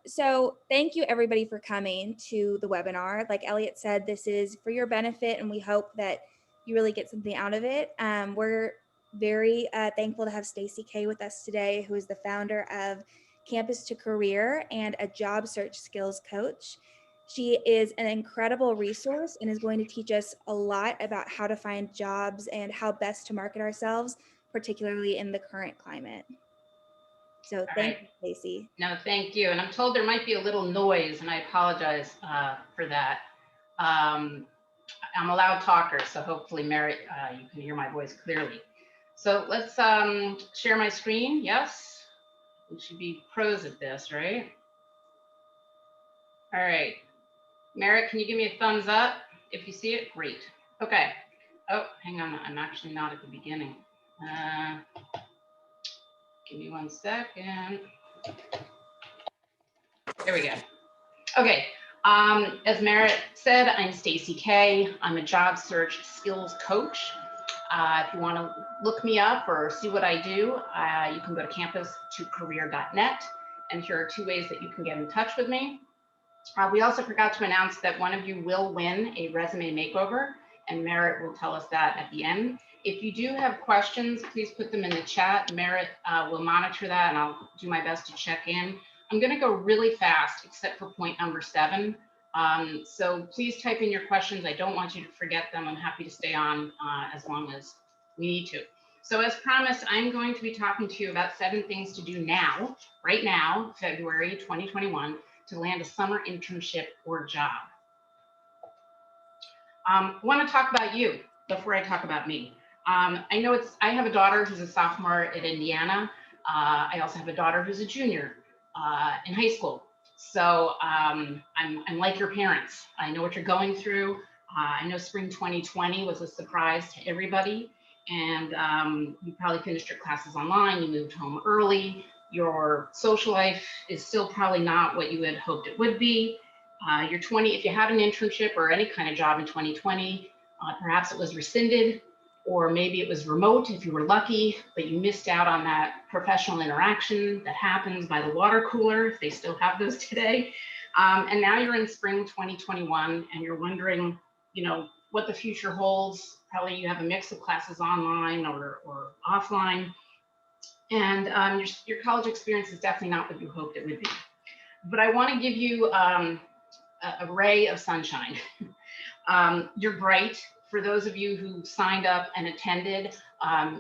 So thank you everybody for coming to the webinar. Like Elliot said, this is for your benefit and we hope that you really get something out of it. We're very thankful to have Stacy Kay with us today, who is the founder of Campus to Career and a job search skills coach. She is an incredible resource and is going to teach us a lot about how to find jobs and how best to market ourselves, particularly in the current climate. So thank you, Stacy. No, thank you. And I'm told there might be a little noise, and I apologize for that. I'm a loud talker, so hopefully, Merritt, you can hear my voice clearly. So let's share my screen. Yes, we should be pros at this, right? All right. Merritt, can you give me a thumbs up if you see it? Great. Okay. Oh, hang on. I'm actually not at the beginning. Give me 1 second. There we go. Okay. As Merritt said, I'm Stacy Kay. I'm a job search skills coach. If you want to look me up or see what I do, you can go to campus2career.net, and here are 2 ways that you can get in touch with me. We also forgot to announce that one of you will win a resume makeover, and Merritt will tell us that at the end. If you do have questions, please put them in the chat. Merritt will monitor that, and I'll do my best to check in. I'm going to go really fast, except for point number 7. So please type in your questions. I don't want you to forget them. I'm happy to stay on as long as we need to. So as promised, I'm going to be talking to you about 7 things to do now, right now, February 2021, to land a summer internship or job. I want to talk about you before I talk about me. I know I have a daughter who's a sophomore at Indiana. I also have a daughter who's a junior in high school. So I'm like your parents. I know what you're going through. I know spring 2020 was a surprise to everybody. And you probably finished your classes online. You moved home early. Your social life is still probably not what you had hoped it would be. You're 20, if you had an internship or any kind of job in 2020, perhaps it was rescinded, or maybe it was remote if you were lucky, but you missed out on that professional interaction that happens by the water cooler, if they still have those today. And now you're in spring 2021 and you're wondering, what the future holds. Probably you have a mix of classes online or offline. And your college experience is definitely not what you hoped it would be. But I want to give you a ray of sunshine. You're bright. For those of you who signed up and attended,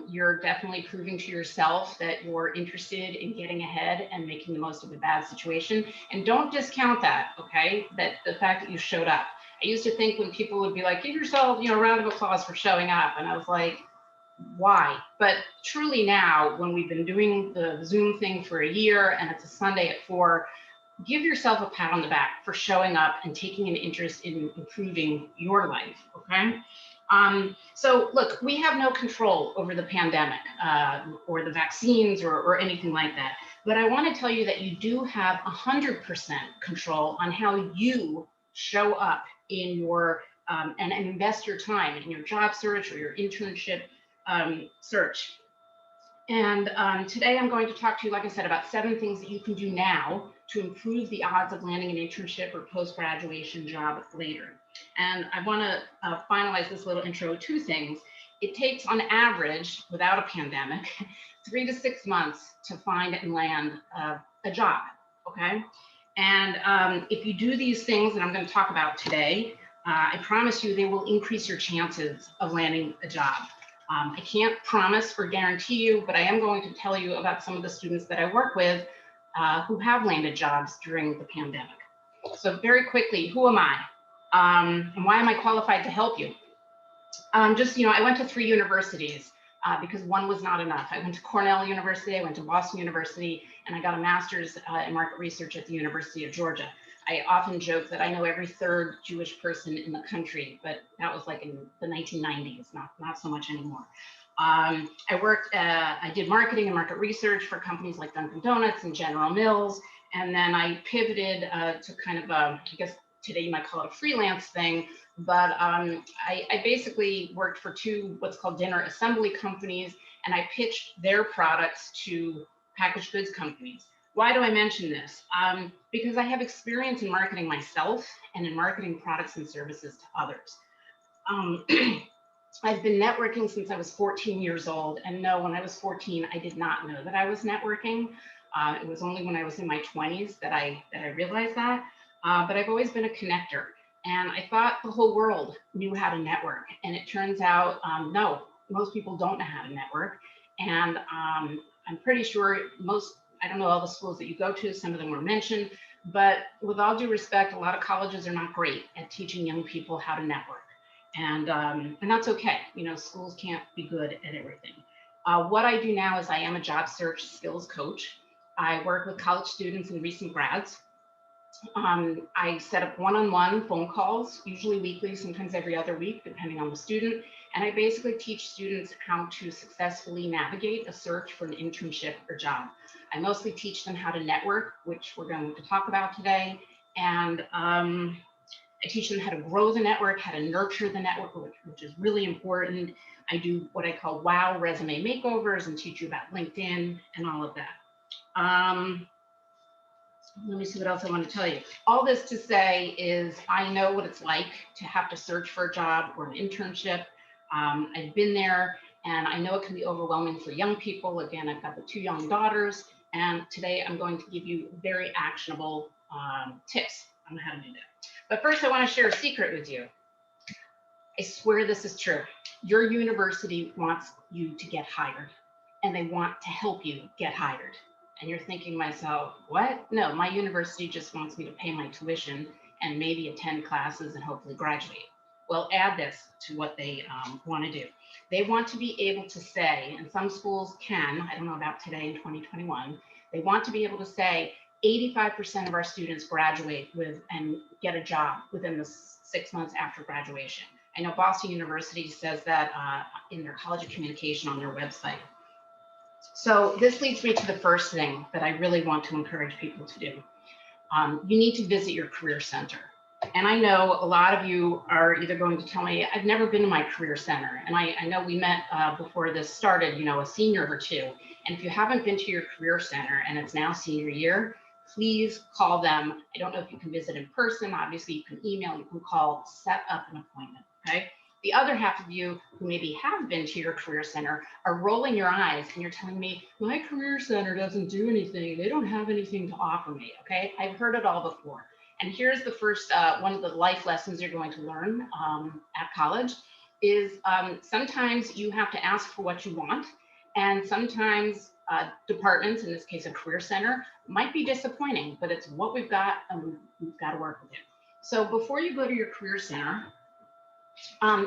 you're definitely proving to yourself that you're interested in getting ahead and making the most of a bad situation. And don't discount that, okay? That the fact that you showed up. I used to think when people would be like, give yourself, a round of applause for showing up. And I was like, why? But truly now, when we've been doing the Zoom thing for a year and it's a Sunday at 4, give yourself a pat on the back for showing up and taking an interest in improving your life, okay? So look, we have no control over the pandemic or the vaccines or anything like that. But I want to tell you that you do have 100% control on how you show up in your and invest your time in your job search or your internship search. And today I'm going to talk to you, like I said, about 7 things that you can do now to improve the odds of landing an internship or post-graduation job later. And I want to finalize this little intro with 2 things. It takes, on average, without a pandemic, 3 to 6 months to find and land a job, okay? And if you do these things that I'm going to talk about today, I promise you they will increase your chances of landing a job. I can't promise or guarantee you, but I am going to tell you about some of the students that I work with who have landed jobs during the pandemic. So very quickly, who am I? And why am I qualified to help you? I went to 3 universities because one was not enough. I went to Cornell University, I went to Boston University, and I got a master's in market research at the University of Georgia. I often joke that I know every 3rd Jewish person in the country, but that was like in the 1990s, not so much anymore. I did marketing and market research for companies like Dunkin' Donuts and General Mills. And then I pivoted to kind of, I guess today you might call it a freelance thing, but I basically worked for 2 what's called dinner assembly companies, and I pitched their products to packaged goods companies. Why do I mention this? Because I have experience in marketing myself and in marketing products and services to others. Um, I've been networking since I was 14 years old. And no, when I was 14, I did not know that I was networking. It was only when I was in my 20s that I realized that. But I've always been a connector. And I thought the whole world knew how to network. And it turns out, no, most people don't know how to network. And I'm pretty sure I don't know all the schools that you go to, some of them were mentioned, but with all due respect, a lot of colleges are not great at teaching young people how to network. And that's okay. You know, schools can't be good at everything. What I do now is I am a job search skills coach. I work with college students and recent grads. I set up one-on-one phone calls, usually weekly, sometimes every other week, depending on the student. And I basically teach students how to successfully navigate a search for an internship or job. I mostly teach them how to network, which we're going to talk about today. And I teach them how to grow the network, how to nurture the network, which is really important. I do what I call wow resume makeovers and teach you about LinkedIn and all of that. Let me see what else I want to tell you. All this to say is I know what it's like to have to search for a job or an internship. I've been there and I know it can be overwhelming for young people. Again, I've got the 2 young daughters, and today I'm going to give you very actionable tips on how to do that. But first, I want to share a secret with you. I swear this is true. Your university wants you to get hired, and they want to help you get hired. And you're thinking to myself, what? No, my university just wants me to pay my tuition and maybe attend classes and hopefully graduate. Well, add this to what they want to do. They want to be able to say, and some schools can, I don't know about today in 2021, they want to be able to say 85% of our students graduate with and get a job within the 6 months after graduation. I know Boston University says that in their College of Communication on their website. So this leads me to the first thing that I really want to encourage people to do. You need to visit your career center. And I know a lot of you are either going to tell me, I've never been to my career center. And I know we met before this started, you know, a senior or two. And if you haven't been to your career center and it's now senior year, please call them. I don't know if you can visit in person. Obviously, you can email, you can call, set up an appointment, okay? The other half of you who maybe have been to your career center are rolling your eyes and you're telling me, my career center doesn't do anything. They don't have anything to offer me, okay? I've heard it all before. And here's the first, one of the life lessons you're going to learn at college is sometimes you have to ask for what you want. And sometimes departments, in this case, a career center, might be disappointing, but it's what we've got and we've got to work with it. So before you go to your career center,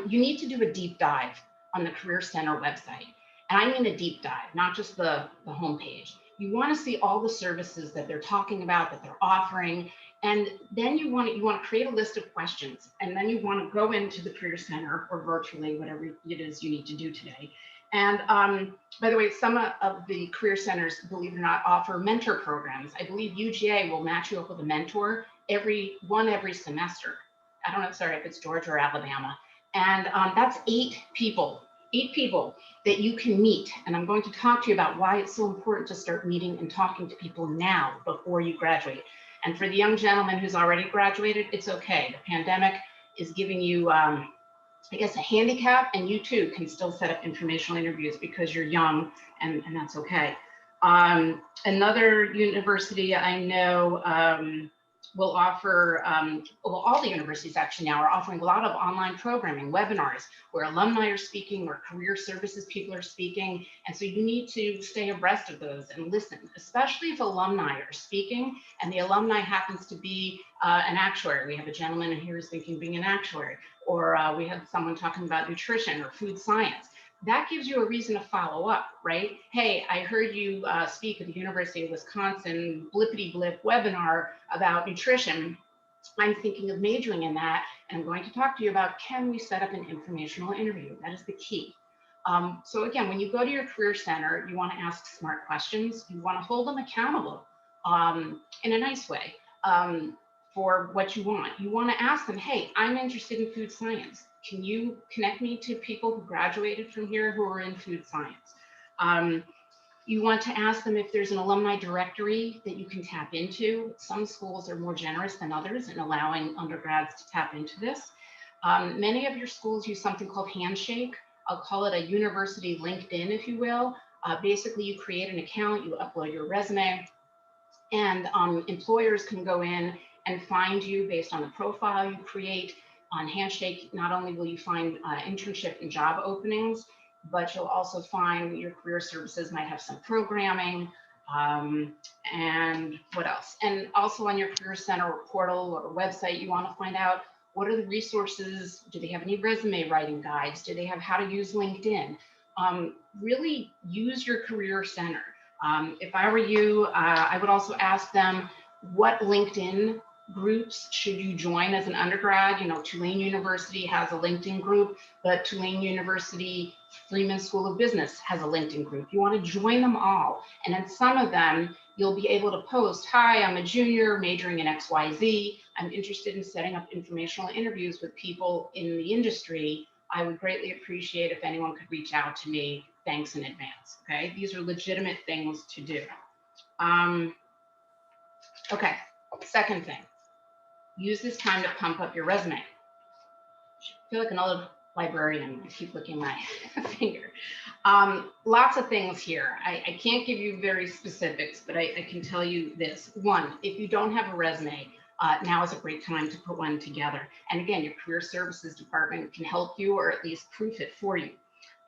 you need to do a deep dive on the Career Center website. And I mean a deep dive, not just the homepage. You want to see all the services that they're talking about, that they're offering. And then you want to create a list of questions. And then you want to go into the Career Center or virtually, whatever it is you need to do today. And by the way, some of the career centers, believe it or not, offer mentor programs. I believe UGA will match you up with a mentor every semester. I don't know, sorry, if it's Georgia or Alabama. And that's 8 people that you can meet. And I'm going to talk to you about why it's so important to start meeting and talking to people now before you graduate. And for the young gentleman who's already graduated, it's okay. The pandemic is giving you, I guess, a handicap, and you too can still set up informational interviews because you're young, and that's okay. Another university I know will offer, well, all the universities actually now are offering a lot of online programming, webinars, where alumni are speaking, where career services people are speaking. And so you need to stay abreast of those and listen, especially if alumni are speaking and the alumni happens to be an actuary. We have a gentleman here who's thinking of being an actuary, or we have someone talking about nutrition or food science. That gives you a reason to follow up, right? Hey, I heard you speak at the University of Wisconsin blippity blip webinar about nutrition. I'm thinking of majoring in that, and I'm going to talk to you about, can we set up an informational interview? That is the key. So again, when you go to your career center, you want to ask smart questions. You want to hold them accountable in a nice way for what you want. You want to ask them, hey, I'm interested in food science. Can you connect me to people who graduated from here who are in food science? You want to ask them if there's an alumni directory that you can tap into. Some schools are more generous than others in allowing undergrads to tap into this. Many of your schools use something called Handshake. I'll call it a university LinkedIn, if you will. Basically, you create an account, you upload your resume, and employers can go in and find you based on the profile you create. On Handshake, not only will you find internship and job openings, but you'll also find your career services might have some programming, and what else? And also on your Career Center portal or website, you want to find out what are the resources? Do they have any resume writing guides? Do they have how to use LinkedIn? Really use your Career Center. If I were you, I would also ask them what LinkedIn groups should you join as an undergrad. You know, Tulane University has a LinkedIn group, but Tulane University Freeman School of Business has a LinkedIn group. You want to join them all. And in some of them, you'll be able to post, hi, I'm a junior majoring in XYZ. I'm interested in setting up informational interviews with people in the industry. I would greatly appreciate if anyone could reach out to me. Thanks in advance. Okay, these are legitimate things to do. Okay, second thing, use this time to pump up your resume. I feel like an old librarian. I keep looking at my finger. Lots of things here. I can't give you very specifics, but I can tell you this. One, if you don't have a resume, now is a great time to put one together. And again, your career services department can help you or at least proof it for you.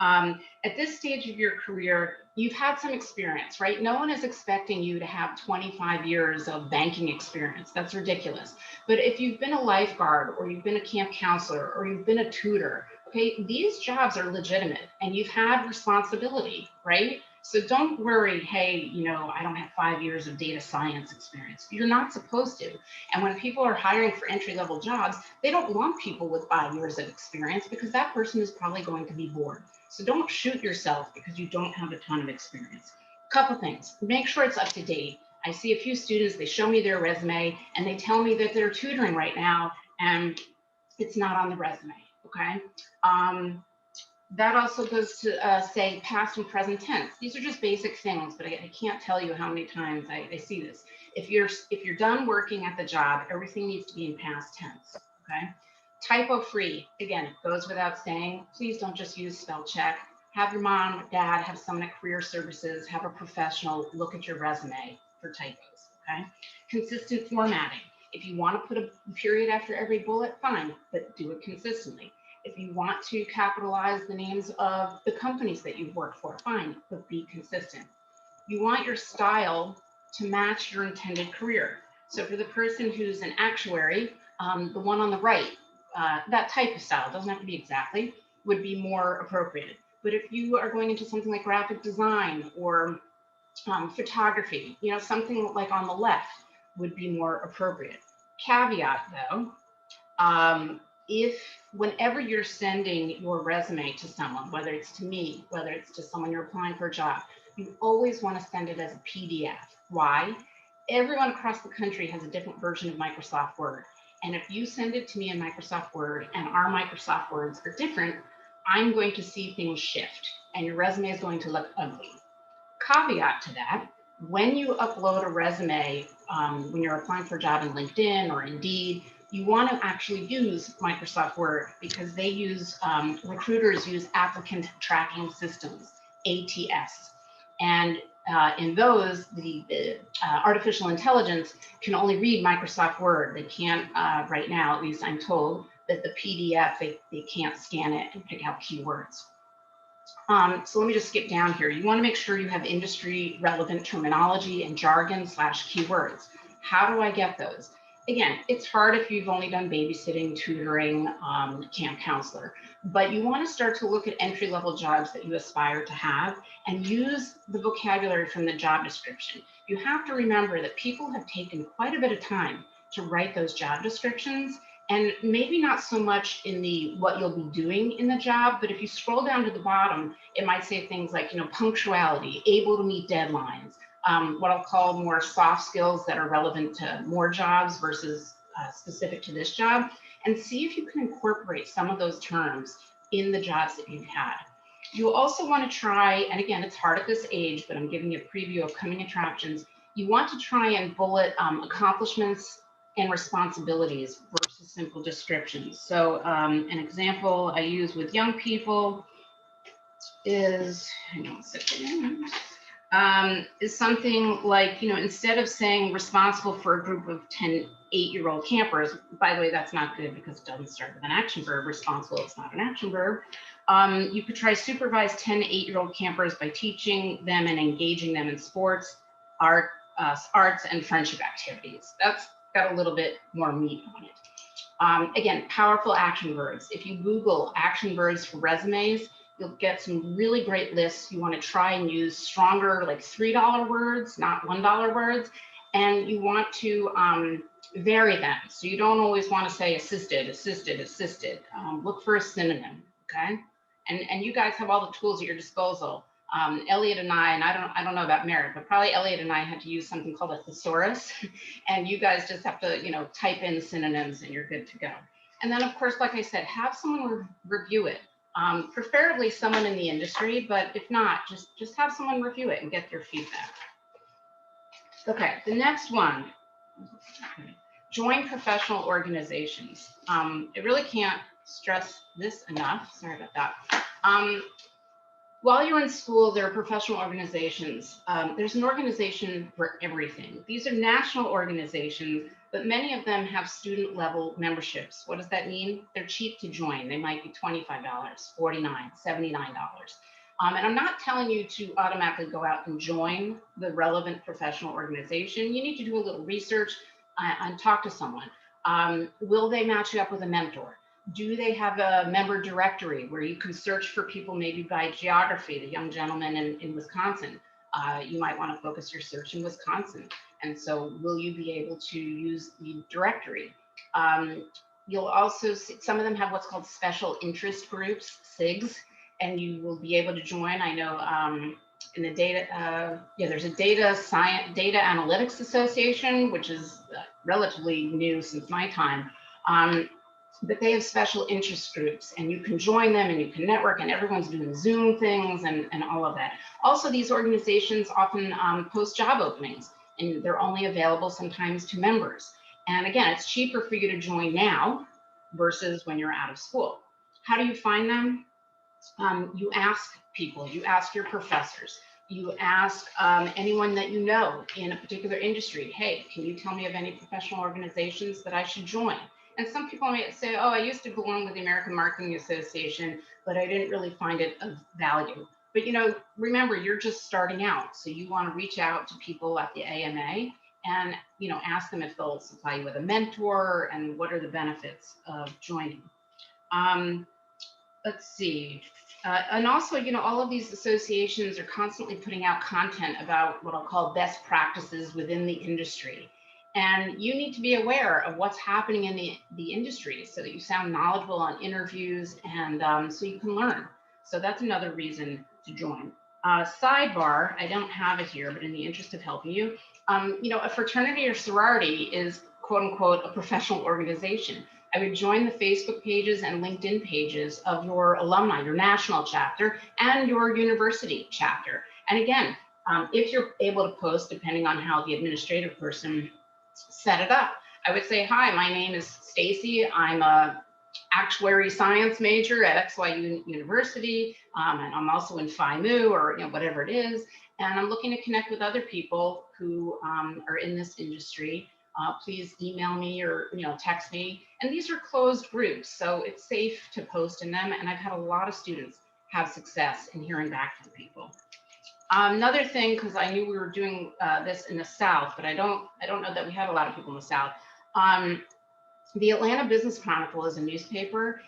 At this stage of your career, you've had some experience, right? No one is expecting you to have 25 years of banking experience. That's ridiculous. But if you've been a lifeguard or you've been a camp counselor or you've been a tutor, okay, these jobs are legitimate and you've had responsibility, right? So don't worry, hey, you know, I don't have 5 years of data science experience. You're not supposed to. And when people are hiring for entry-level jobs, they don't want people with 5 years of experience because that person is probably going to be bored. So don't shoot yourself because you don't have a ton of experience. Couple things, make sure it's up to date. I see a few students, they show me their resume and they tell me that they're tutoring right now and it's not on the resume, okay? That also goes to say past and present tense. These are just basic things, but I can't tell you how many times I see this. If you're done working at the job, everything needs to be in past tense, okay? Typo free, again, it goes without saying, please don't just use spell check. Have your mom, dad, have someone at career services, have a professional look at your resume for typos, okay? Consistent formatting. If you want to put a period after every bullet, fine, but do it consistently. If you want to capitalize the names of the companies that you've worked for, fine, but be consistent. You want your style to match your intended career. So for the person who's an actuary, the one on the right, that type of style, doesn't have to be exactly, would be more appropriate. But if you are going into something like graphic design or photography, you know, something like on the left would be more appropriate. Caveat though, if whenever you're sending your resume to someone, whether it's to me, whether it's to someone you're applying for a job, you always want to send it as a PDF. Why? Everyone across the country has a different version of Microsoft Word. And if you send it to me in Microsoft Word and our Microsoft Words are different, I'm going to see things shift and your resume is going to look ugly. Caveat to that, when you upload a resume, when you're applying for a job in LinkedIn or Indeed, you want to actually use Microsoft Word because they use, recruiters use applicant tracking systems, ATS. And in those, the artificial intelligence can only read Microsoft Word. They can't, right now, at least I'm told, that the PDF, they can't scan it and pick out keywords. So let me just skip down here. You want to make sure you have industry relevant terminology and jargon / keywords. How do I get those? Again, it's hard if you've only done babysitting, tutoring, camp counselor, but you want to start to look at entry-level jobs that you aspire to have and use the vocabulary from the job description. You have to remember that people have taken quite a bit of time to write those job descriptions, and maybe not so much in the what you'll be doing in the job, but if you scroll down to the bottom, it might say things like, you know, punctuality, able to meet deadlines, what I'll call more soft skills that are relevant to more jobs versus specific to this job, and see if you can incorporate some of those terms in the jobs that you've had. You also want to try, and again, it's hard at this age, but I'm giving you a preview of coming attractions. You want to try and bullet accomplishments and responsibilities versus simple descriptions. So an example I use with young people is, hang on a second, is something like, instead of saying responsible for a group of 10 8-year-old campers, by the way, that's not good because it doesn't start with an action verb. Responsible, it's not an action verb. You could try supervise 10 8-year-old campers by teaching them and engaging them in sports, arts, and friendship activities. That's got a little bit more meat on it. Again, powerful action verbs. If you Google action verbs for resumes, you'll get some really great lists. You want to try and use stronger, like $3 words, not $1 words. And you want to vary them. So you don't always want to say assisted, assisted, assisted. Look for a synonym, okay? And you guys have all the tools at your disposal. Elliot and I don't know about Merritt, but probably Elliot and I had to use something called a thesaurus. And you guys just have to, type in synonyms and you're good to go. And then, of course, like I said, have someone review it. Preferably someone in the industry, but if not, just have someone review it and get their feedback. Okay, the next one, join professional organizations. I really can't stress this enough. Sorry about that. While you're in school, there are professional organizations. There's an organization for everything. These are national organizations, but many of them have student level memberships. What does that mean? They're cheap to join. They might be $25, $49, $79. And I'm not telling you to automatically go out and join the relevant professional organization. You need to do a little research and talk to someone. Will they match you up with a mentor? Do they have a member directory where you can search for people maybe by geography? The young gentleman in Wisconsin, you might want to focus your search in Wisconsin. And so will you be able to use the directory? You'll also see some of them have what's called special interest groups, SIGs, and you will be able to join. I know in the data, there's a data analytics association, which is relatively new since my time. But they have special interest groups and you can join them and you can network and everyone's doing Zoom things and all of that. Also, these organizations often post job openings and they're only available sometimes to members. And again, it's cheaper for you to join now versus when you're out of school. How do you find them? You ask people, you ask your professors, you ask anyone that you know in a particular industry, hey, can you tell me of any professional organizations that I should join? And some people might say, oh, I used to belong with the American Marketing Association, but I didn't really find it of value. But remember, you're just starting out. So you want to reach out to people at the AMA and ask them if they'll supply you with a mentor and what are the benefits of joining. Let's see. And also, all of these associations are constantly putting out content about what I'll call best practices within the industry. And you need to be aware of what's happening in the industry so that you sound knowledgeable on interviews and so you can learn. So that's another reason to join. Sidebar, I don't have it here, but in the interest of helping you, a fraternity or sorority is quote unquote a professional organization. I would join the Facebook pages and LinkedIn pages of your alumni, your national chapter, and your university chapter. And again, if you're able to post, depending on how the administrative person set it up, I would say, hi, my name is Stacy. I'm a actuary science major at XYU University, and I'm also in Phi Mu or whatever it is. And I'm looking to connect with other people who are in this industry. Please email me or text me. And these are closed groups, so it's safe to post in them. And I've had a lot of students have success in hearing back from people. Another thing, because I knew we were doing this in the South, but I don't know that we have a lot of people in the South. The Atlanta Business Chronicle is a newspaper.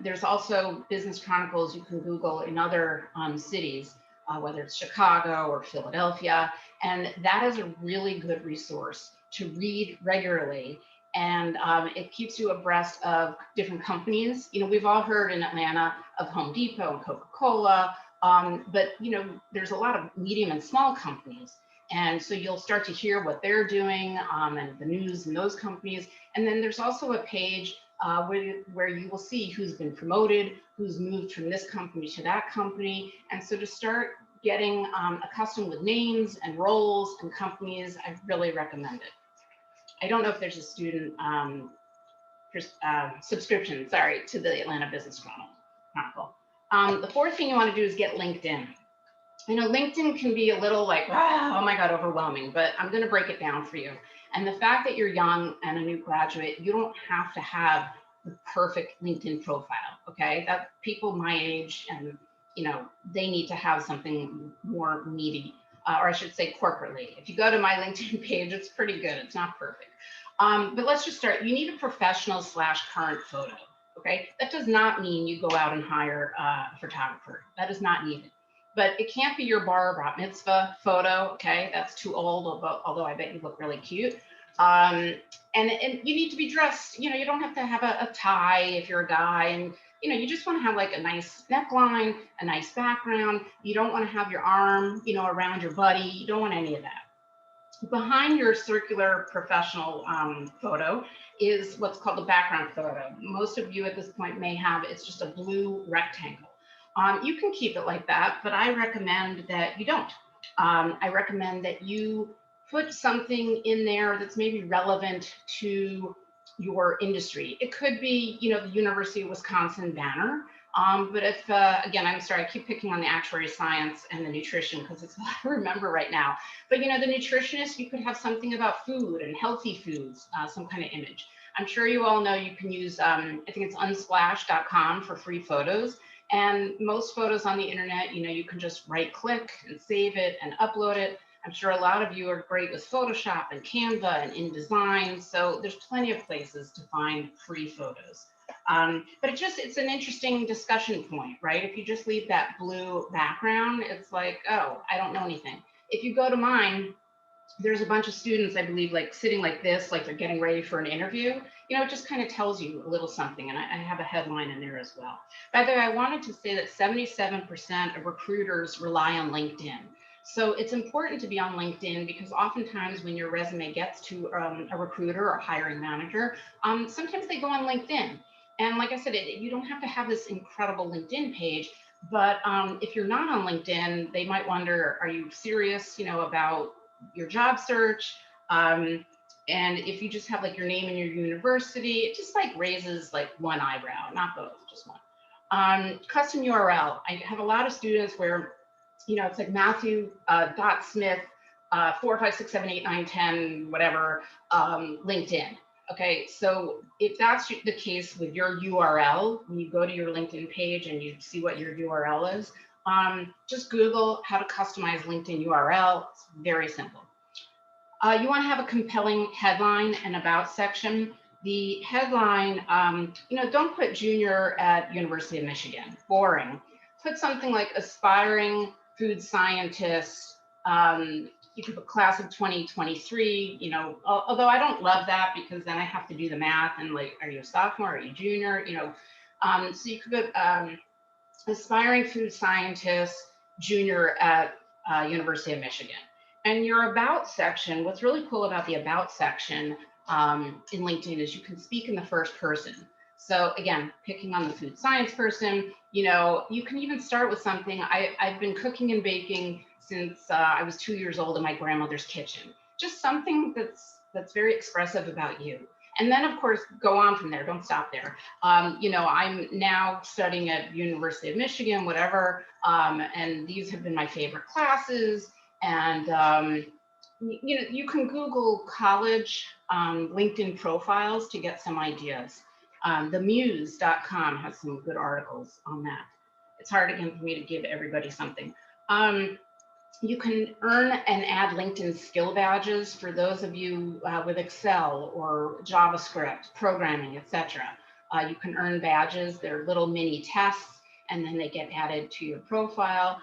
There's also Business Chronicles you can Google in other cities, whether it's Chicago or Philadelphia. And that is a really good resource to read regularly. And it keeps you abreast of different companies. We've all heard in Atlanta of Home Depot and Coca-Cola, but there's a lot of medium and small companies. And so you'll start to hear what they're doing and the news in those companies. And then there's also a page where you will see who's been promoted, who's moved from this company to that company. And so to start getting accustomed with names and roles and companies, I really recommend it. I don't know if there's a student subscription, sorry, to the Atlanta Business Chronicle. The fourth thing you want to do is get LinkedIn. You know, LinkedIn can be a little like, oh my God, overwhelming, but I'm going to break it down for you. And the fact that you're young and a new graduate, you don't have to have the perfect LinkedIn profile, okay? That people my age and, you know, they need to have something more meaty, or I should say corporately. If you go to my LinkedIn page, it's pretty good. It's not perfect. But let's just start. You need a professional / current photo, okay? That does not mean you go out and hire a photographer. That is not needed. But it can't be your bar mitzvah photo, okay? That's too old, although I bet you look really cute. And you need to be dressed, you know, you don't have to have a tie if you're a guy, and you know, you just want to have like a nice neckline, a nice background. You don't want to have your arm, you know, around your buddy. You don't want any of that. Behind your circular professional photo is what's called the background photo. Most of you at this point may have, it's just a blue rectangle. You can keep it like that, but I recommend that you don't. I recommend that you put something in there that's maybe relevant to your industry. It could be, you know, the University of Wisconsin banner. But if, again, I'm sorry, I keep picking on the actuary science and the nutrition because it's what I remember right now. But, you know, the nutritionist, you could have something about food and healthy foods, some kind of image. I'm sure you all know you can use, I think it's unsplash.com for free photos. And most photos on the internet, you know, you can just right click and save it and upload it. I'm sure a lot of you are great with Photoshop and Canva and InDesign. So there's plenty of places to find free photos. But it's an interesting discussion point, right? If you just leave that blue background, it's like, oh, I don't know anything. If you go to mine, there's a bunch of students, I believe, like sitting like this, like they're getting ready for an interview. You know, it just kind of tells you a little something. And I have a headline in there as well. By the way, I wanted to say that 77% of recruiters rely on LinkedIn. So it's important to be on LinkedIn because oftentimes when your resume gets to a recruiter or hiring manager, sometimes they go on LinkedIn. And like I said, you don't have to have this incredible LinkedIn page, but if you're not on LinkedIn, they might wonder, are you serious, you know, about your job search? And if you just have like your name and your university, it just like raises like one eyebrow, not both, just one. Custom URL. I have a lot of students where, you know, it's like Matthew Smith 4, 5, 6, 7, 8, 9, 10, whatever, LinkedIn. Okay, so if that's the case with your URL, when you go to your LinkedIn page and you see what your URL is, just Google how to customize LinkedIn URL. It's very simple. You want to have a compelling headline and about section. The headline, you know, don't put junior at University of Michigan, boring. Put something like aspiring food scientist. You could put class of 2023, you know, although I don't love that because then I have to do the math and like, are you a sophomore, are you junior, you know? So you could put aspiring food scientist, junior at University of Michigan. And your about section, what's really cool about the about section in LinkedIn is you can speak in the first person. So again, picking on the food science person, you know, you can even start with something. I've been cooking and baking since I was 2 years old in my grandmother's kitchen. Just something that's very expressive about you. And then of course, go on from there, don't stop there. You know, I'm now studying at University of Michigan, whatever, and these have been my favorite classes. And you know, you can Google college LinkedIn profiles to get some ideas. Themuse.com has some good articles on that. It's hard again for me to give everybody something. You can earn and add LinkedIn skill badges for those of you with Excel or JavaScript, programming, etc. You can earn badges. They're little mini tests, and then they get added to your profile.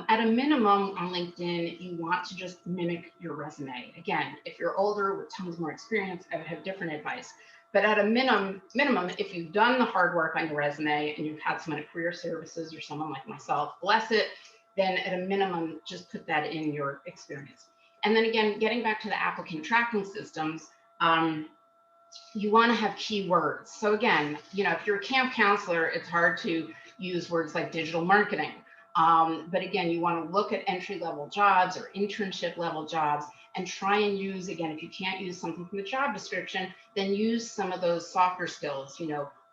At a minimum on LinkedIn, you want to just mimic your resume. Again, if you're older with tons more experience, I would have different advice. But at a minimum, if you've done the hard work on your resume and you've had someone at Career Services or someone like myself bless it, then at a minimum, just put that in your experience. And then again, getting back to the applicant tracking systems, you want to have keywords. So again, if you're a camp counselor, it's hard to use words like digital marketing. But again, you want to look at entry level jobs or internship level jobs and try and use, again, if you can't use something from the job description, then use some of those softer skills,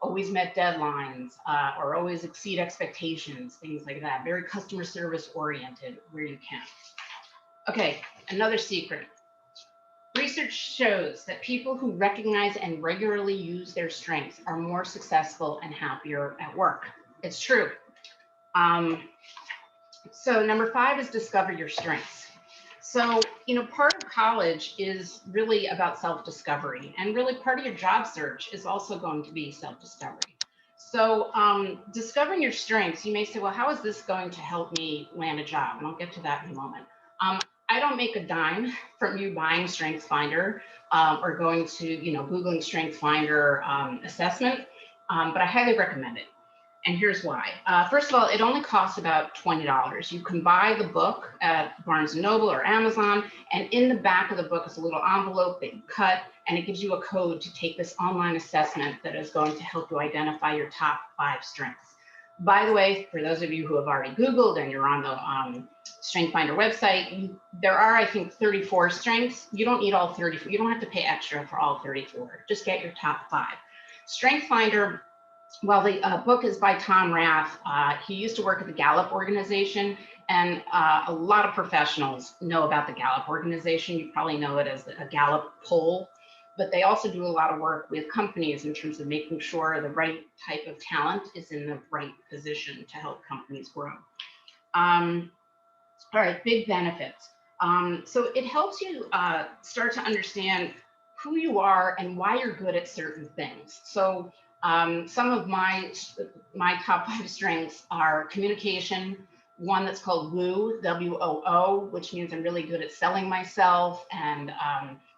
always met deadlines, or always exceed expectations, things like that. Very customer service oriented where you can. Okay, another secret. Research shows that people who recognize and regularly use their strengths are more successful and happier at work. It's true. Um, so number 5 is discover your strengths. So, part of college is really about self-discovery, and really part of your job search is also going to be self-discovery. So discovering your strengths, you may say, well, how is this going to help me land a job? And I'll get to that in a moment. I don't make a dime from you buying StrengthsFinder or going to, Googling StrengthsFinder assessment, but I highly recommend it. And here's why. First of all, it only costs about $20. You can buy the book at Barnes & Noble or Amazon, and in the back of the book is a little envelope that you cut, and it gives you a code to take this online assessment that is going to help you identify your top 5 strengths. By the way, for those of you who have already Googled and you're on the StrengthsFinder website, there are, I think, 34 strengths. You don't need all 34. You don't have to pay extra for all 34. Just get your top 5. StrengthsFinder, well, the book is by Tom Rath. He used to work at the Gallup organization, and a lot of professionals know about the Gallup organization. You probably know it as a Gallup poll, but they also do a lot of work with companies in terms of making sure the right type of talent is in the right position to help companies grow. All right, big benefits. So it helps you start to understand who you are and why you're good at certain things. So some of my top 5 strengths are communication, one that's called WOO, W-O-O, which means I'm really good at selling myself and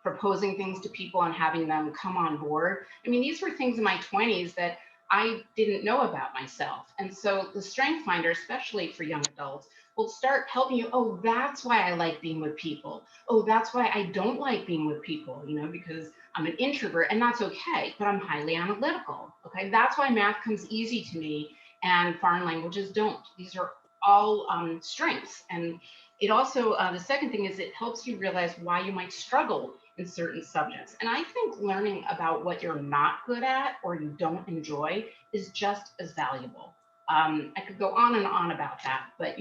proposing things to people and having them come on board. I mean, these were things in my 20s that I didn't know about myself. And so the StrengthsFinder, especially for young adults, will start helping you. Oh, that's why I like being with people. Oh, that's why I don't like being with people, because I'm an introvert, and that's okay, but I'm highly analytical. Okay, that's why math comes easy to me and foreign languages don't. These are all strengths. And it also, the second thing is it helps you realize why you might struggle in certain subjects. And I think learning about what you're not good at or you don't enjoy is just as valuable. I could go on and on about that, but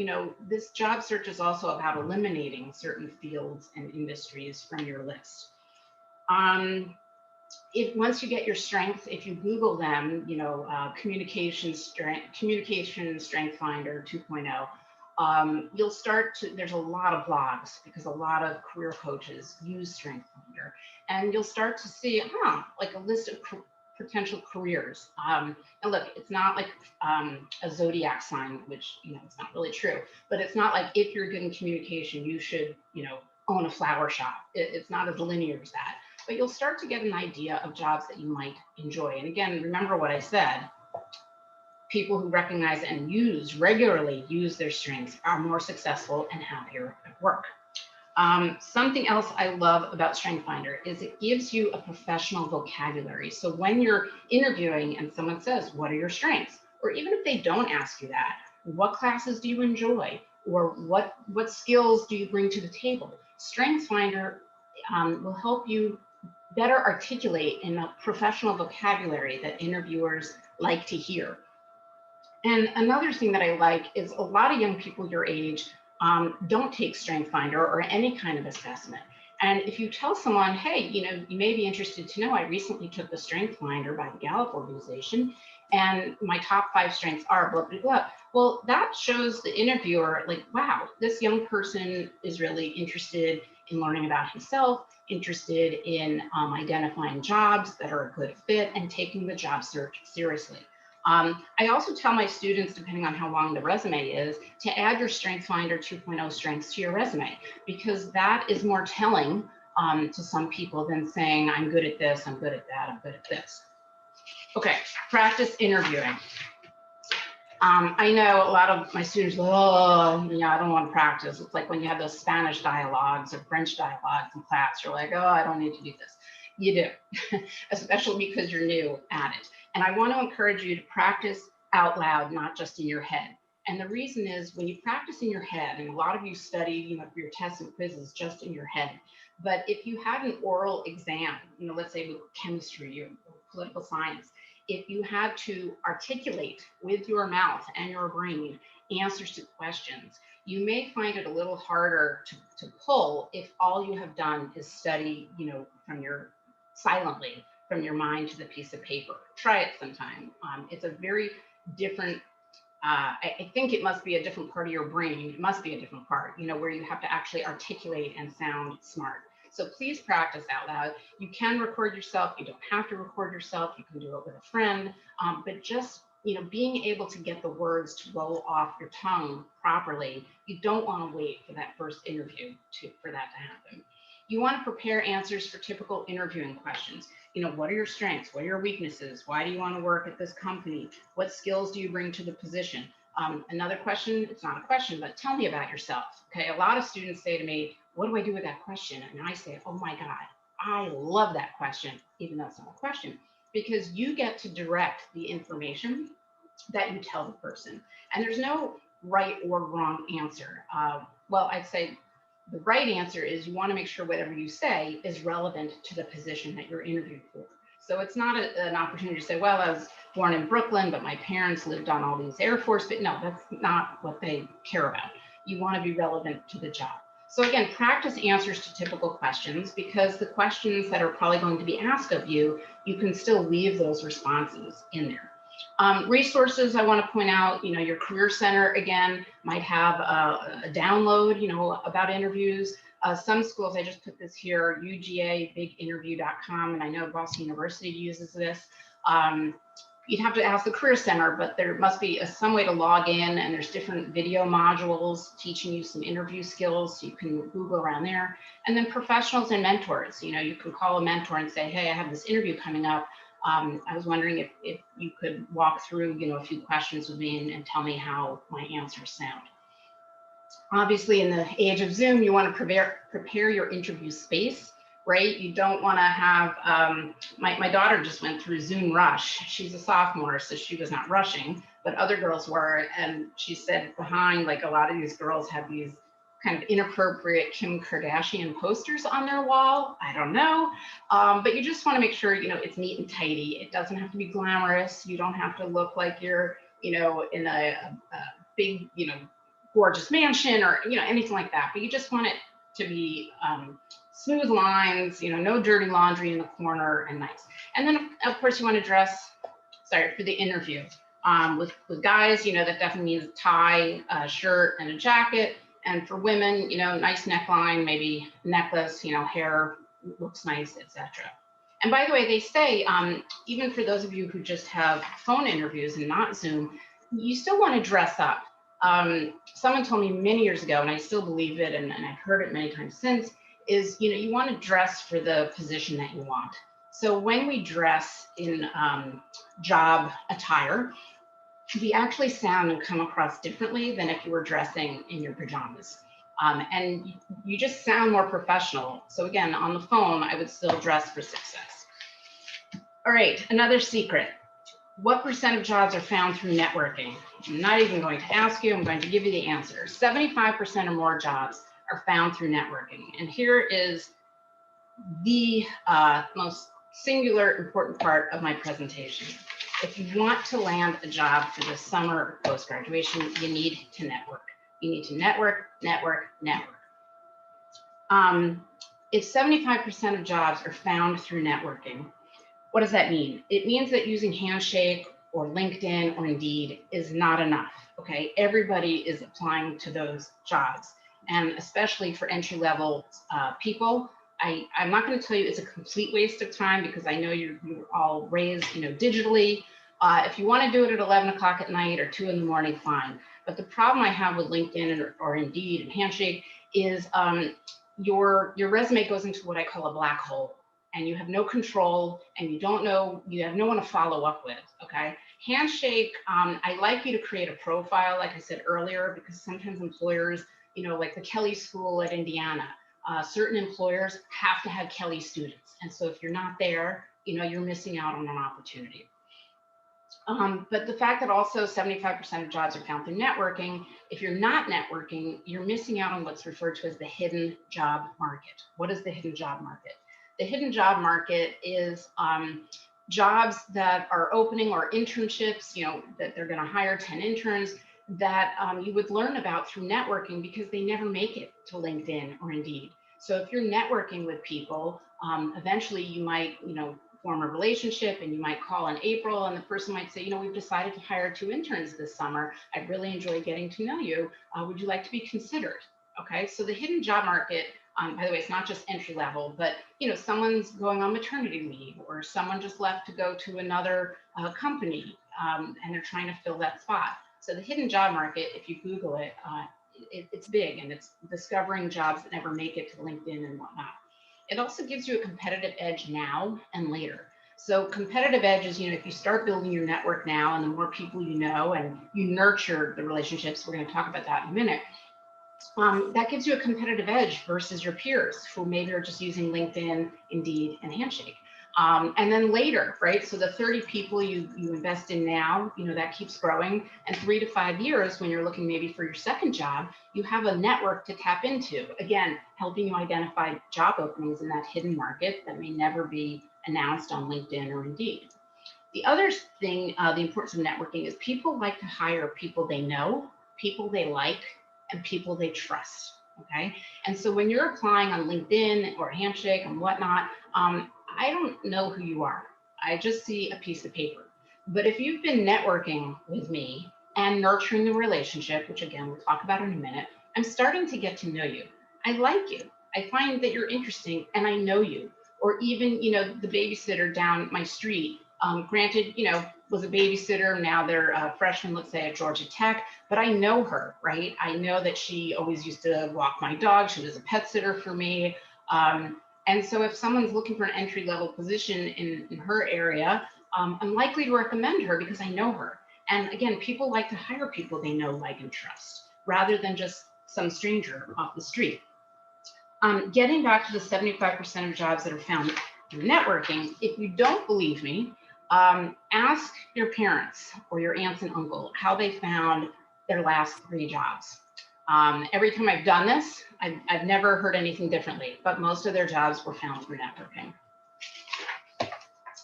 this job search is also about eliminating certain fields and industries from your list. Once you get your strengths, if you Google them, communication strength finder 2.0, you'll start to, there's a lot of blogs because a lot of career coaches use StrengthsFinder, and you'll start to see, like a list of potential careers. And look, it's not like a zodiac sign, which, it's not really true, but it's not like if you're good in communication, you should, own a flower shop. It's not as linear as that, but you'll start to get an idea of jobs that you might enjoy. And again, remember what I said, people who recognize and regularly use their strengths are more successful and happier at work. Something else I love about StrengthsFinder is it gives you a professional vocabulary. So when you're interviewing and someone says, what are your strengths? Or even if they don't ask you that, what classes do you enjoy? Or what skills do you bring to the table? StrengthsFinder will help you better articulate in a professional vocabulary that interviewers like to hear. And another thing that I like is a lot of young people your age don't take StrengthsFinder or any kind of assessment. And if you tell someone, hey, you may be interested to know, I recently took the StrengthsFinder by the Gallup organization, and my top 5 strengths are blah, blah, blah. Well, that shows the interviewer, like, wow, this young person is really interested in learning about himself, interested in identifying jobs that are a good fit and taking the job search seriously. I also tell my students, depending on how long the resume is, to add your StrengthsFinder 2.0 strengths to your resume, because that is more telling to some people than saying, I'm good at this, I'm good at that, I'm good at this. Okay, practice interviewing. I know a lot of my students go, oh, I don't want to practice. It's like when you have those Spanish dialogues or French dialogues in class, you're like, oh, I don't need to do this. You do, especially because you're new at it. And I want to encourage you to practice out loud, not just in your head. And the reason is when you practice in your head, and a lot of you study, your tests and quizzes just in your head. But if you had an oral exam, let's say with chemistry or political science, if you had to articulate with your mouth and your brain answers to questions, you may find it a little harder to pull if all you have done is study, from your silently from your mind to the piece of paper. Try it sometime. It's a very different, I think it must be a different part of your brain. It must be a different part, where you have to actually articulate and sound smart. So please practice out loud. You can record yourself. You don't have to record yourself. You can do it with a friend, but just being able to get the words to roll off your tongue properly. You don't want to wait for that first interview for that to happen. You want to prepare answers for typical interviewing questions. What are your strengths? What are your weaknesses? Why do you want to work at this company? What skills do you bring to the position? Another question, it's not a question, but tell me about yourself. Okay, a lot of students say to me, what do I do with that question? And I say, oh my God, I love that question, even though it's not a question, because you get to direct the information that you tell the person. And there's no right or wrong answer. Well, I'd say the right answer is you want to make sure whatever you say is relevant to the position that you're interviewed for. So it's not an opportunity to say, well, I was born in Brooklyn, but my parents lived on all these Air Force, but no, that's not what they care about. You want to be relevant to the job. So again, practice answers to typical questions, because the questions that are probably going to be asked of you, you can still leave those responses in there. Resources I want to point out, your Career Center, again, might have a download, about interviews. Some schools, I just put this here, UGABigInterview.com, and I know Boston University uses this. You'd have to ask the Career Center, but there must be some way to log in, and there's different video modules teaching you some interview skills, so you can Google around there. And then professionals and mentors, you can call a mentor and say, hey, I have this interview coming up. I was wondering if you could walk through, a few questions with me and tell me how my answers sound. Obviously, in the age of Zoom, you want to prepare your interview space, right? You don't want to have, my daughter just went through Zoom rush. She's a sophomore, so she was not rushing, but other girls were. And she said behind, like a lot of these girls have these kind of inappropriate Kim Kardashian posters on their wall. I don't know. But you just want to make sure, it's neat and tidy. It doesn't have to be glamorous. You don't have to look like you're, in a big, gorgeous mansion or, anything like that. But you just want it to be smooth lines, no dirty laundry in the corner, and nice. And then, of course, you want to dress, for the interview. With guys, that definitely means a tie, a shirt, and a jacket. And for women, nice neckline, maybe necklace, hair looks nice, etc. And by the way, they say, even for those of you who just have phone interviews and not Zoom, you still want to dress up. Someone told me many years ago, and I still believe it, and I've heard it many times since, is, you want to dress for the position that you want. So when we dress in job attire, we actually sound and come across differently than if you were dressing in your pajamas. And you just sound more professional. So again, on the phone, I would still dress for success. All right, another secret. What % of jobs are found through networking? I'm not even going to ask you, I'm going to give you the answer. 75% or more jobs are found through networking. And here is the most singular important part of my presentation. If you want to land a job for the summer or post-graduation, you need to network. You need to network, network, network. If 75% of jobs are found through networking, what does that mean? It means that using Handshake or LinkedIn or Indeed is not enough, okay? Everybody is applying to those jobs. And especially for entry-level people, I'm not going to tell you it's a complete waste of time, because I know you're all raised, digitally. If you want to do it at 11 o'clock at night or 2 in the morning, fine. But the problem I have with LinkedIn or Indeed and Handshake is your resume goes into what I call a black hole, and you have no control, and you don't know, you have no one to follow up with, okay? Handshake, I like you to create a profile, like I said earlier, because sometimes employers, like the Kelly School at Indiana, certain employers have to have Kelly students. And so if you're not there, you're missing out on an opportunity. But the fact that also 75% of jobs are found through networking, if you're not networking, you're missing out on what's referred to as the hidden job market. What is the hidden job market? The hidden job market is jobs that are opening, or internships, that they're going to hire 10 interns that you would learn about through networking, because they never make it to LinkedIn or Indeed. So if you're networking with people, eventually you might, form a relationship, and you might call in April, and the person might say, we've decided to hire 2 interns this summer. I'd really enjoy getting to know you. Would you like to be considered? Okay, so the hidden job market, by the way, it's not just entry level, but someone's going on maternity leave, or someone just left to go to another company, and they're trying to fill that spot. So the hidden job market, if you Google it, it's big, and it's discovering jobs that never make it to LinkedIn and whatnot. It also gives you a competitive edge now and later. So competitive edge is, if you start building your network now, and the more people you know, and you nurture the relationships, we're going to talk about that in a minute, that gives you a competitive edge versus your peers who maybe are just using LinkedIn, Indeed, and Handshake. And then later, right? So the 30 people you invest in now, that keeps growing. And 3 to 5 years, when you're looking maybe for your second job, you have a network to tap into. Again, helping you identify job openings in that hidden market that may never be announced on LinkedIn or Indeed. The other thing, the importance of networking, is people like to hire people they know, people they like, and people they trust. Okay. And so when you're applying on LinkedIn or Handshake and whatnot, I don't know who you are. I just see a piece of paper. But if you've been networking with me and nurturing the relationship, which again, we'll talk about in a minute, I'm starting to get to know you. I like you. I find that you're interesting, and I know you. Or even, the babysitter down my street, granted, was a babysitter. Now they're a freshman, let's say at Georgia Tech, but I know her, right? I know that she always used to walk my dog. She was a pet sitter for me. And so if someone's looking for an entry-level position in her area, I'm likely to recommend her because I know her. And again, people like to hire people they know, like, and trust, rather than just some stranger off the street. Getting back to the 75% of jobs that are found through networking, if you don't believe me, ask your parents or your aunts and uncle how they found their last 3 jobs. Every time I've done this, I've never heard anything differently, but most of their jobs were found through networking.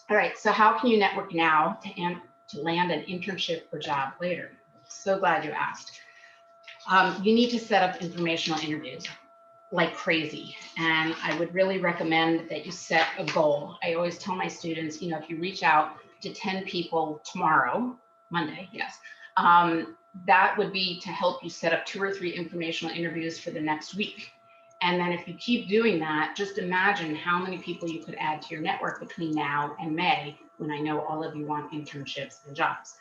All right, so how can you network now to land an internship or job later? So glad you asked. You need to set up informational interviews like crazy. And I would really recommend that you set a goal. I always tell my students, if you reach out to 10 people tomorrow, Monday, yes, that would be to help you set up 2 or 3 informational interviews for the next week. And then if you keep doing that, just imagine how many people you could add to your network between now and May, when I know all of you want internships and jobs.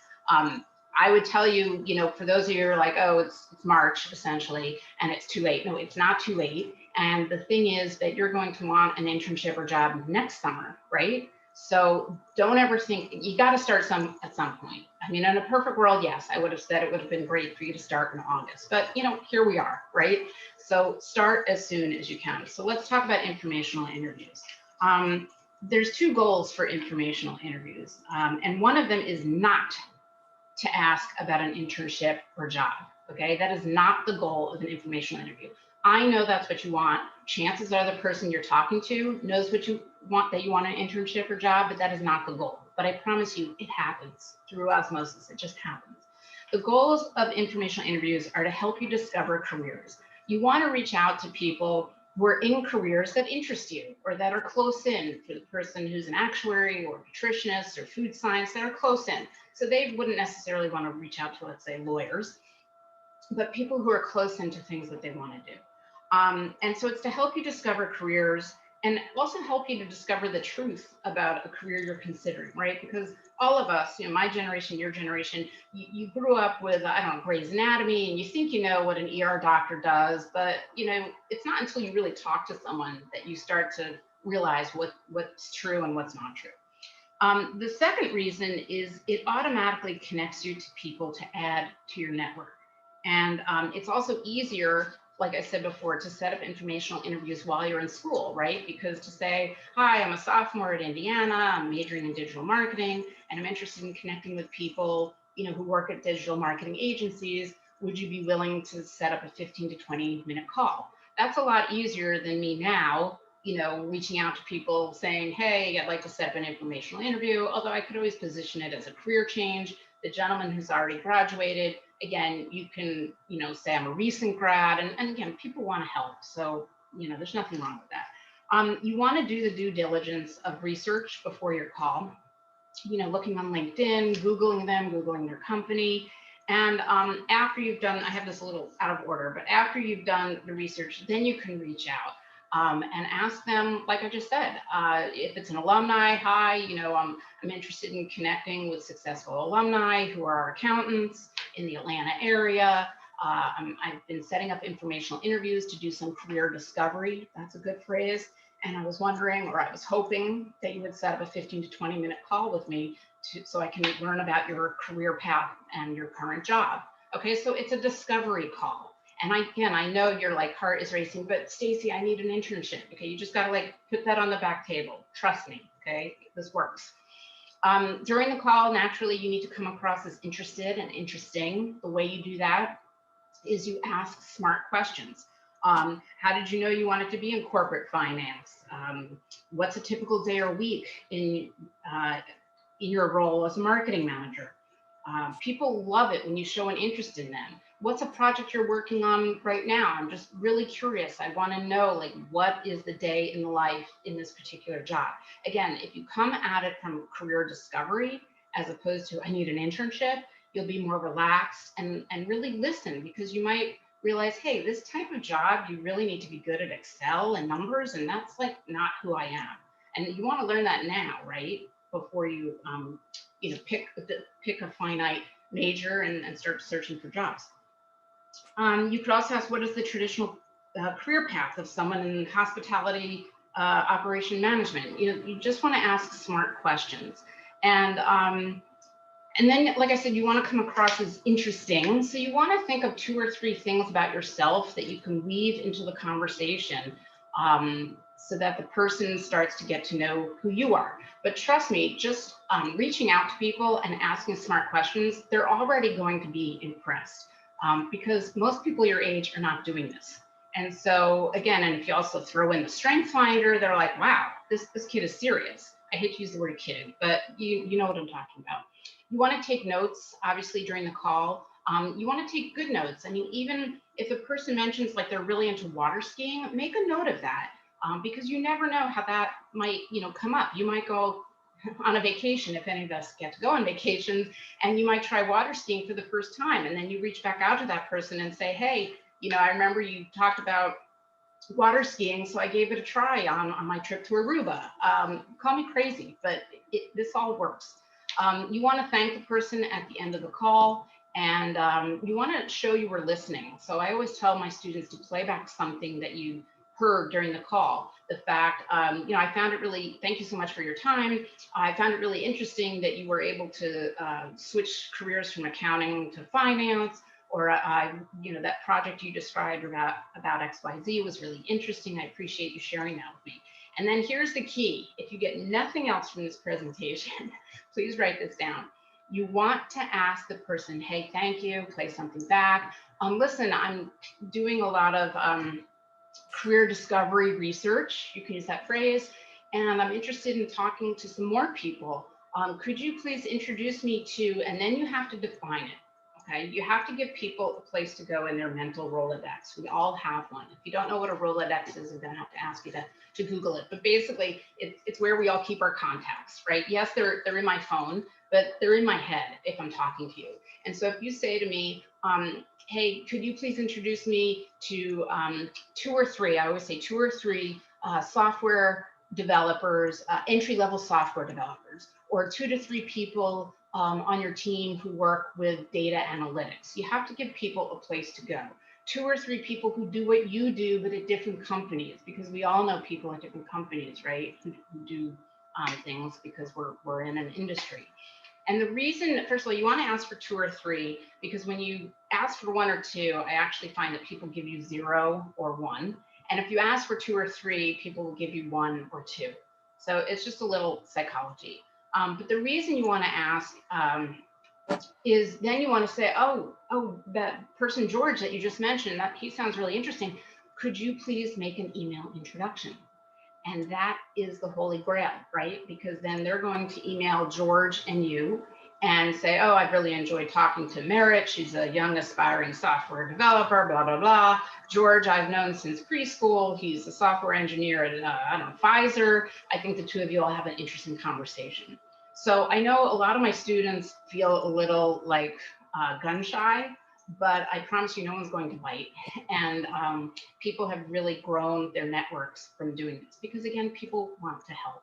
I would tell you, for those of you who are like, oh, it's March essentially, and it's too late. No, it's not too late. And the thing is that you're going to want an internship or job next summer, right? So don't ever think, you got to start at some point. I mean, in a perfect world, yes, I would have said it would have been great for you to start in August, but here we are, right? So start as soon as you can. So let's talk about informational interviews. There's 2 goals for informational interviews, and one of them is not to ask about an internship or job. Okay, that is not the goal of an informational interview. I know that's what you want. Chances are the person you're talking to knows what you want, that you want an internship or job, but that is not the goal. But I promise you, it happens through osmosis. It just happens. The goals of informational interviews are to help you discover careers. You want to reach out to people who are in careers that interest you, or that are close in. For the person who's an actuary or nutritionist or food science, that are close in. So they wouldn't necessarily want to reach out to, let's say, lawyers, but people who are close into things that they want to do. And so it's to help you discover careers, and also help you to discover the truth about a career you're considering, right? Because all of us, my generation, your generation, you grew up with, I don't know, Grey's Anatomy, and you think you know what an ER doctor does, but it's not until you really talk to someone that you start to realize what's true and what's not true. The second reason is it automatically connects you to people to add to your network. And it's also easier like I said before, to set up informational interviews while you're in school, right? Because to say, hi, I'm a sophomore at Indiana, I'm majoring in digital marketing, and I'm interested in connecting with people, who work at digital marketing agencies. Would you be willing to set up a 15 to 20-minute call? That's a lot easier than me now, reaching out to people saying, hey, I'd like to set up an informational interview, although I could always position it as a career change. The gentleman who's already graduated, again, you can, say I'm a recent grad, and again, people want to help. So, there's nothing wrong with that. You want to do the due diligence of research before your call, looking on LinkedIn, Googling them, Googling their company. And after you've done, I have this a little out of order, but after you've done the research, then you can reach out and ask them, like I just said, if it's an alumni, hi, I'm interested in connecting with successful alumni who are our accountants in the Atlanta area. I've been setting up informational interviews to do some career discovery. That's a good phrase. And I was wondering, or I was hoping that you would set up a 15 to 20-minute call with me so I can learn about your career path and your current job. Okay, so it's a discovery call. And I know your heart is racing, but Stacy, I need an internship. Okay, you just gotta put that on the back table. Trust me, okay, this works. During the call, naturally, you need to come across as interested and interesting. The way you do that is you ask smart questions. How did you know you wanted to be in corporate finance? What's a typical day or week in your role as a marketing manager? People love it when you show an interest in them. What's a project you're working on right now? I'm just really curious. I want to know, what is the day in the life in this particular job? Again, if you come at it from career discovery, as opposed to, I need an internship, you'll be more relaxed and really listen, because you might realize, hey, this type of job, you really need to be good at Excel and numbers, and that's not who I am. And you want to learn that now, right? Before you, pick a finite major and start searching for jobs. You could also ask, what is the traditional career path of someone in hospitality operation management? You just want to ask smart questions. And then, like I said, you want to come across as interesting. So you want to think of 2 or 3 things about yourself that you can weave into the conversation, so that the person starts to get to know who you are. But trust me, just reaching out to people and asking smart questions, they're already going to be impressed, because most people your age are not doing this. And so again, and if you also throw in the strength finder, they're like, wow, this kid is serious. I hate to use the word kid, but you know what I'm talking about. You want to take notes, obviously, during the call. You want to take good notes. I mean, even if a person mentions they're really into water skiing, make a note of that, because you never know how that might, come up. You might go on a vacation, if any of us get to go on vacations, and you might try water skiing for the first time. And then you reach back out to that person and say, hey, I remember you talked about water skiing, so I gave it a try on my trip to Aruba. Call me crazy, but this all works. You want to thank the person at the end of the call, and you want to show you were listening. So I always tell my students to play back something that you heard during the call. The fact, I found it really, thank you so much for your time. I found it really interesting that you were able to switch careers from accounting to finance, or that project you described about XYZ was really interesting. I appreciate you sharing that with me. And then here's the key. If you get nothing else from this presentation, please write this down. You want to ask the person, hey, thank you, play something back. Listen, I'm doing a lot of career discovery research. You can use that phrase. And I'm interested in talking to some more people. Could you please introduce me to, and then you have to define it. Okay, you have to give people a place to go in their mental Rolodex. We all have one. If you don't know what a Rolodex is, I'm going to have to ask you to Google it. But basically, it's where we all keep our contacts, right? Yes, they're in my phone, but they're in my head if I'm talking to you. And so if you say to me, hey, could you please introduce me to 2 or 3, I always say 2 or 3 software developers, entry-level software developers, or 2 to 3 people on your team who work with data analytics. You have to give people a place to go. 2 or 3 people who do what you do, but at different companies, because we all know people at different companies, right? Who do things because we're in an industry. And the reason, first of all, you want to ask for 2 or 3, because when you ask for 1 or 2, I actually find that people give you 0 or 1. And if you ask for 2 or 3, people will give you 1 or 2. So it's just a little psychology. But the reason you want to ask is then you want to say, oh, that person George that you just mentioned, that he sounds really interesting. Could you please make an email introduction? And that is the holy grail, right? Because then they're going to email George and you and say, oh, I've really enjoyed talking to Merritt. She's a young aspiring software developer, blah, blah, blah. George, I've known since preschool. He's a software engineer at, I don't know, Pfizer. I think the two of you will have an interesting conversation. So I know a lot of my students feel a little like gun shy, but I promise you no one's going to bite. And people have really grown their networks from doing this because, again, people want to help.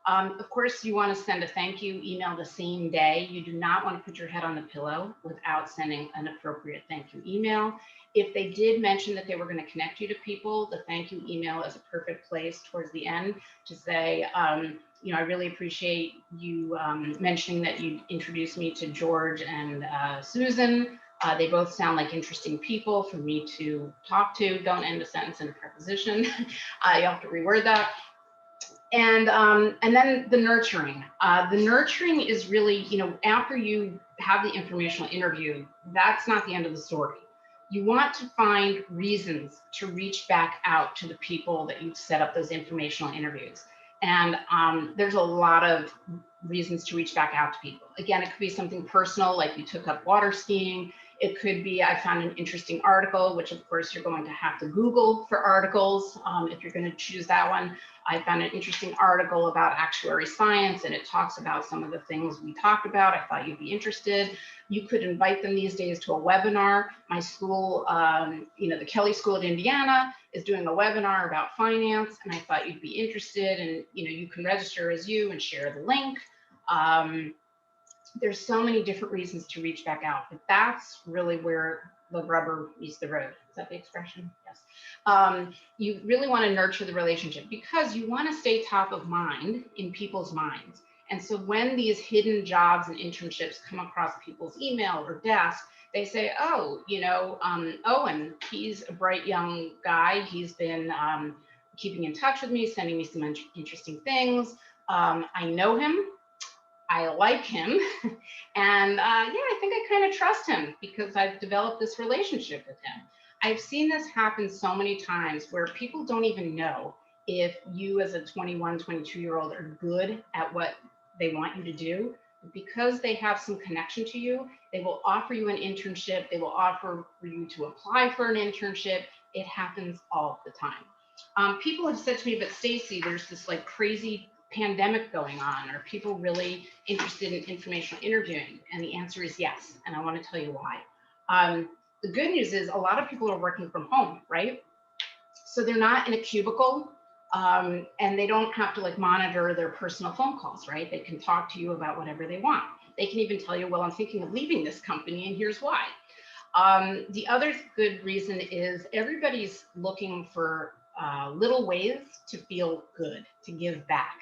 Of course, you want to send a thank you email the same day. You do not want to put your head on the pillow without sending an appropriate thank you email. If they did mention that they were going to connect you to people, the thank you email is a perfect place towards the end to say, I really appreciate you mentioning that you introduced me to George and Susan. They both sound like interesting people for me to talk to. Don't end a sentence in a preposition. You have to reword that. And then the nurturing. The nurturing is really, after you have the informational interview, that's not the end of the story. You want to find reasons to reach back out to the people that you've set up those informational interviews. And there's a lot of reasons to reach back out to people. Again, it could be something personal, like you took up water skiing. It could be, I found an interesting article, which of course you're going to have to Google for articles if you're going to choose that one. I found an interesting article about actuary science, and it talks about some of the things we talked about. I thought you'd be interested. You could invite them these days to a webinar. My school, the Kelly School at Indiana is doing a webinar about finance, and I thought you'd be interested. And you can register as you and share the link. There's so many different reasons to reach back out, but that's really where the rubber meets the road. Is that the expression? Yes. You really want to nurture the relationship because you want to stay top of mind in people's minds. And so when these hidden jobs and internships come across people's email or desk, they say, Owen, he's a bright young guy. He's been keeping in touch with me, sending me some interesting things. I know him. I like him. And I think I kind of trust him because I've developed this relationship with him. I've seen this happen so many times where people don't even know if you as a 21, 22-year-old are good at what they want you to do. Because they have some connection to you, they will offer you an internship. They will offer for you to apply for an internship. It happens all the time. People have said to me, but Stacy, there's this like crazy pandemic going on. Are people really interested in informational interviewing? And the answer is yes. And I want to tell you why. The good news is a lot of people are working from home, right? So they're not in a cubicle and they don't have to like monitor their personal phone calls, right? They can talk to you about whatever they want. They can even tell you, well, I'm thinking of leaving this company and here's why. The other good reason is everybody's looking for little ways to feel good, to give back.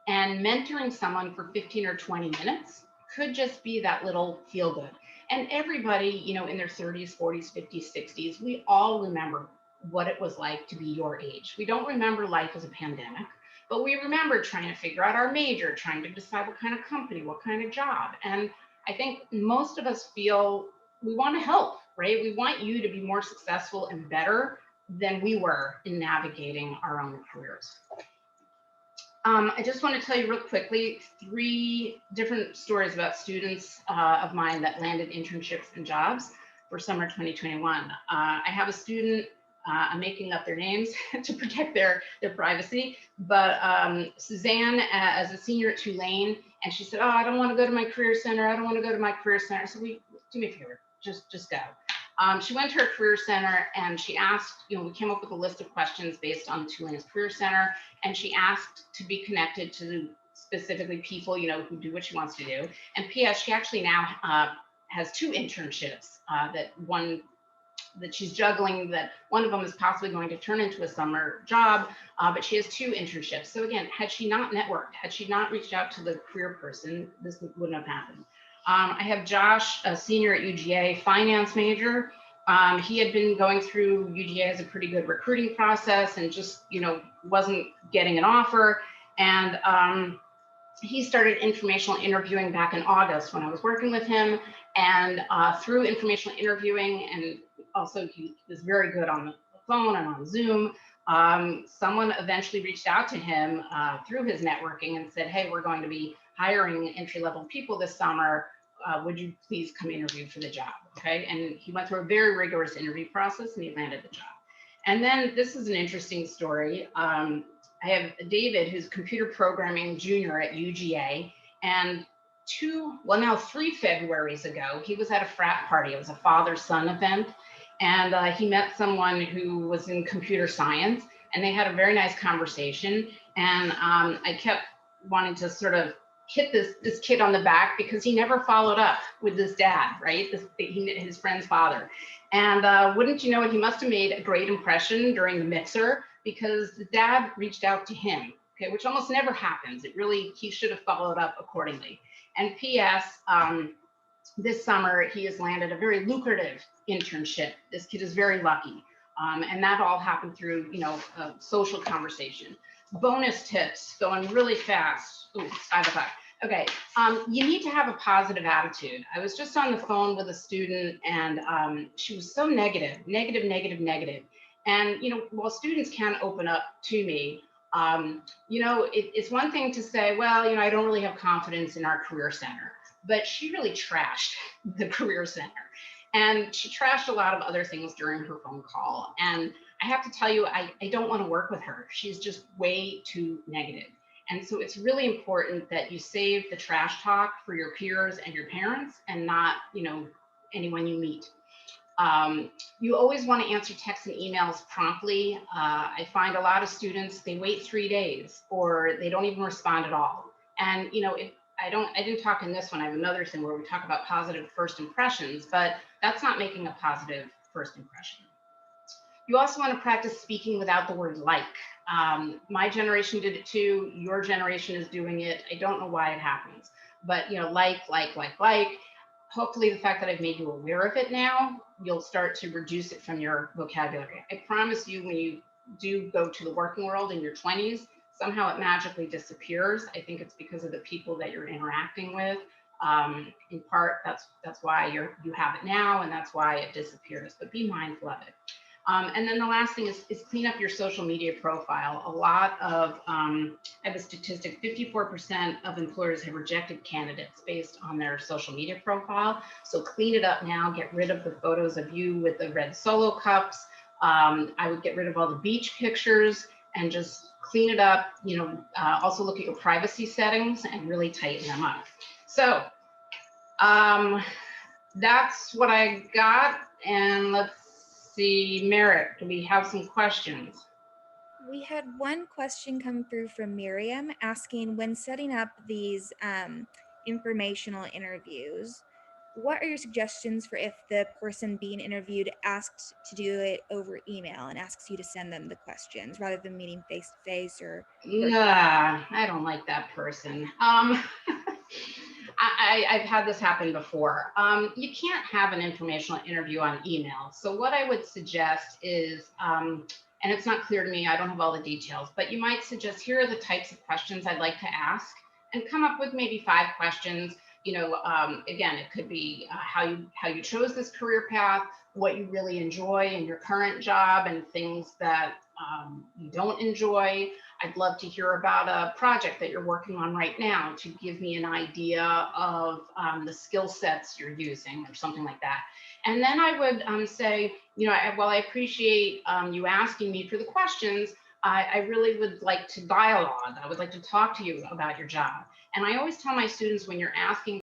And mentoring someone for 15 or 20 minutes could just be that little feel good. And everybody, in their 30s, 40s, 50s, 60s, we all remember what it was like to be your age. We don't remember life as a pandemic, but we remember trying to figure out our major, trying to decide what kind of company, what kind of job. And I think most of us feel we want to help, right? We want you to be more successful and better than we were in navigating our own careers. I just want to tell you real quickly 3 different stories about students of mine that landed internships and jobs for summer 2021. I have a student, I'm making up their names to protect their privacy, but Suzanne, as a senior at Tulane, and she said, I don't want to go to my career center. I don't want to go to my career center. I said, do me a favor, just go. She went to her career center and she asked, we came up with a list of questions based on Tulane's career center, and she asked to be connected to specifically people, who do what she wants to do. And P.S., she actually now has 2 internships that one that she's juggling, that one of them is possibly going to turn into a summer job, but she has two internships. So again, had she not networked, had she not reached out to the career person, this wouldn't have happened. I have Josh, a senior at UGA, finance major. He had been going through UGA as a pretty good recruiting process and just, wasn't getting an offer. And he started informational interviewing back in August when I was working with him. And through informational interviewing, and also he was very good on the phone and on Zoom, someone eventually reached out to him through his networking and said, hey, we're going to be hiring entry-level people this summer. Would you please come interview for the job? Okay. And he went through a very rigorous interview process and he landed the job. And then this is an interesting story. I have David, who's computer programming junior at UGA, and now 3 Februaries ago, he was at a frat party. It was a father-son event, and he met someone who was in computer science, and they had a very nice conversation. And I kept wanting to sort of hit this kid on the back because he never followed up with his dad, right? His friend's father. And wouldn't you know it, he must have made a great impression during the mixer, because the dad reached out to him, okay, which almost never happens. He should have followed up accordingly. And P.S., this summer, he has landed a very lucrative internship. This kid is very lucky. And that all happened through, a social conversation. Bonus tips, going really fast. Ooh, it's 5 o'clock. Okay, you need to have a positive attitude. I was just on the phone with a student, and she was so negative. And, while students can open up to me, it's one thing to say, well, I don't really have confidence in our career center, but she really trashed the career center. And she trashed a lot of other things during her phone call. And I have to tell you, I don't want to work with her. She's just way too negative. And so it's really important that you save the trash talk for your peers and your parents, and not, anyone you meet. You always want to answer texts and emails promptly. I find a lot of students, they wait 3 days or they don't even respond at all. And, I didn't talk in this one. I have another thing where we talk about positive first impressions, but that's not making a positive first impression. You also want to practice speaking without the word like. My generation did it too. Your generation is doing it. I don't know why it happens, but like. Hopefully the fact that I've made you aware of it now, you'll start to reduce it from your vocabulary. I promise you, when you do go to the working world in your 20s, somehow it magically disappears. I think it's because of the people that you're interacting with. In part, that's why you have it now, and that's why it disappears, but be mindful of it. And then the last thing is clean up your social media profile. A lot of, I have a statistic, 54% of employers have rejected candidates based on their social media profile. So clean it up now, get rid of the photos of you with the red Solo cups. I would get rid of all the beach pictures and just clean it up. Also look at your privacy settings and really tighten them up. So that's what I got. And let's see, Merritt, do we have some questions? We had one question come through from Miriam asking, when setting up these informational interviews, what are your suggestions for if the person being interviewed asks to do it over email and asks you to send them the questions rather than meeting face to face or virtual? Nah, I don't like that person. I've had this happen before. You can't have an informational interview on email. So what I would suggest is, and it's not clear to me, I don't have all the details, but you might suggest, here are the types of questions I'd like to ask, and come up with maybe 5 questions. Again, it could be how you chose this career path, what you really enjoy in your current job, and things that you don't enjoy. I'd love to hear about a project that you're working on right now to give me an idea of the skill sets you're using, or something like that. And then I would say, while I appreciate you asking me for the questions, I really would like to dialogue. I would like to talk to you about your job. And I always tell my students, when you're asking